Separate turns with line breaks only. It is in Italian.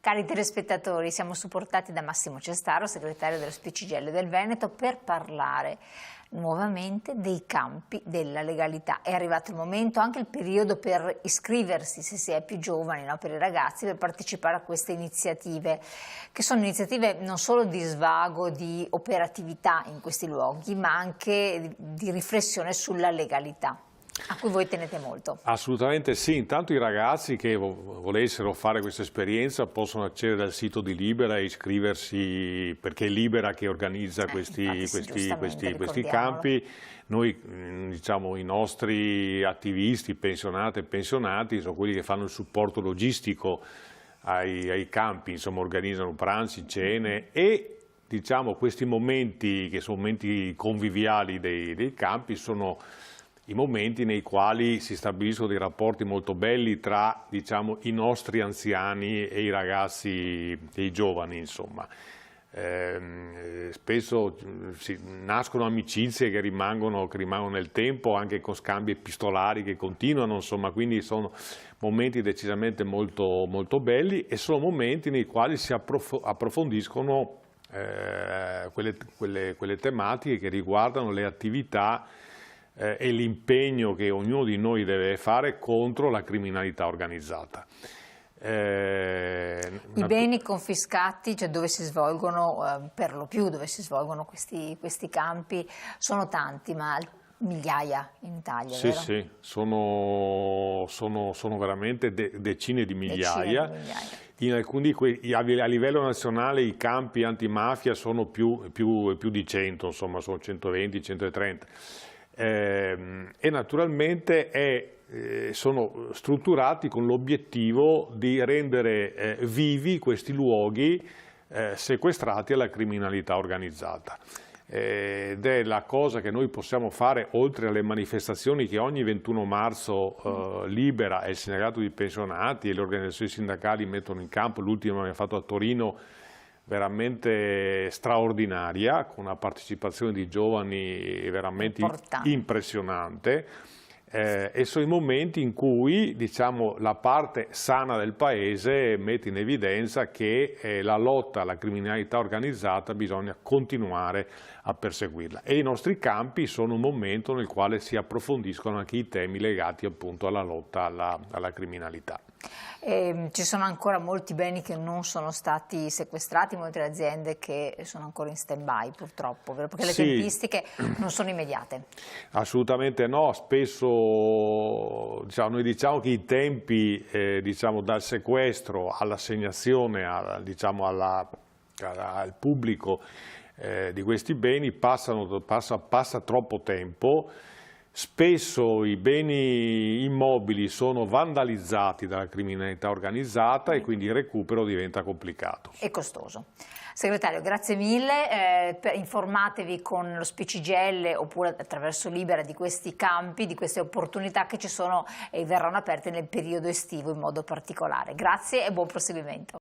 Cari telespettatori, siamo supportati da Massimo Cestaro, segretario dello Spiccigello del Veneto, per parlare nuovamente dei campi della legalità. È arrivato il momento, anche il periodo per iscriversi, se si è più giovani, no? Per i ragazzi, per partecipare a queste iniziative, che sono iniziative non solo di svago, di operatività in questi luoghi, ma anche di riflessione sulla legalità, a cui voi tenete molto.
Assolutamente sì, intanto i ragazzi che volessero fare questa esperienza possono accedere al sito di Libera e iscriversi, perché è Libera che organizza questi campi. Noi, diciamo, i nostri attivisti, pensionate e pensionati, sono quelli che fanno il supporto logistico ai campi, insomma organizzano pranzi, cene e diciamo questi momenti che sono momenti conviviali dei campi sono i momenti nei quali si stabiliscono dei rapporti molto belli tra, diciamo, i nostri anziani e i ragazzi e i giovani, insomma. Spesso nascono amicizie che rimangono nel tempo, anche con scambi epistolari che continuano, insomma, quindi sono momenti decisamente molto, molto belli e sono momenti nei quali si approfondiscono quelle tematiche che riguardano le attività e l'impegno che ognuno di noi deve fare contro la criminalità organizzata.
I beni confiscati, cioè dove si svolgono, per lo più dove si svolgono questi campi, sono tanti, ma migliaia in Italia,
sì,
vero?
Sì, sono veramente decine di migliaia. In alcuni a livello nazionale i campi antimafia sono più di 100, insomma sono 120, 130. E naturalmente sono strutturati con l'obiettivo di rendere vivi questi luoghi sequestrati alla criminalità organizzata. Ed è la cosa che noi possiamo fare oltre alle manifestazioni che ogni 21 marzo Libera e il sindacato di pensionati e le organizzazioni sindacali mettono in campo. L'ultima abbiamo fatto a Torino, veramente straordinaria, con una partecipazione di giovani veramente impressionante, e sono i momenti in cui, diciamo, la parte sana del paese mette in evidenza che la lotta alla criminalità organizzata bisogna continuare a perseguirla, e i nostri campi sono un momento nel quale si approfondiscono anche i temi legati appunto alla lotta alla criminalità.
Ci sono ancora molti beni che non sono stati sequestrati, molte aziende che sono ancora in stand-by purtroppo, perché le tempistiche non sono immediate.
Assolutamente no, spesso noi diciamo che i tempi diciamo, dal sequestro all'assegnazione al pubblico di questi beni passa troppo tempo. Spesso i beni immobili sono vandalizzati dalla criminalità organizzata e quindi il recupero diventa complicato.
E costoso. Segretario, grazie mille, informatevi con lo Spiccigello oppure attraverso Libera di questi campi, di queste opportunità che ci sono e verranno aperte nel periodo estivo in modo particolare. Grazie e buon proseguimento.